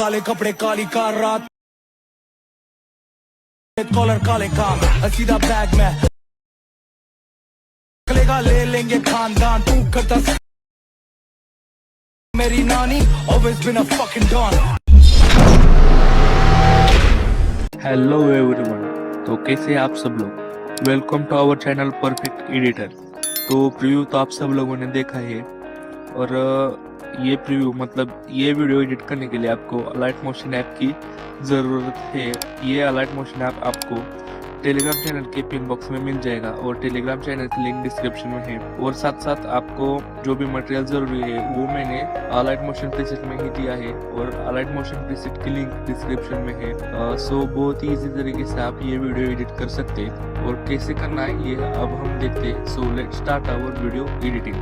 काले कपड़े काली कार रात कॉलर काले काम सीधा बैग में लेगा ले लेंगे खानदान तू करता मेरी नानी always been a fucking don। Hello everyone, तो कैसे आप सब लोग। Welcome to our channel perfect editor. तो प्रीव्यू तो आप सब लोगों ने देखा है और ये प्रीव्यू मतलब ये वीडियो एडिट करने के लिए आपको अलाइट मोशन ऐप की ज़रूरत है। ये अलाइट मोशन ऐप आपको टेलीग्राम चैनल के पिन बॉक्स में मिल जाएगा और टेलीग्राम चैनल की लिंक डिस्क्रिप्शन में है। और साथ साथ आपको जो भी मटेरियल ज़रूरी है वो मैंने अलाइट मोशन प्रीसेट में ही दिया है और अलाइट मोशन प्रीसेट की लिंक डिस्क्रिप्शन में है। सो बहुत ही इजी तरीके से आप ये वीडियो एडिट कर सकते हैं और कैसे करना है ये अब हम देखते हैं। So let's start our video editing.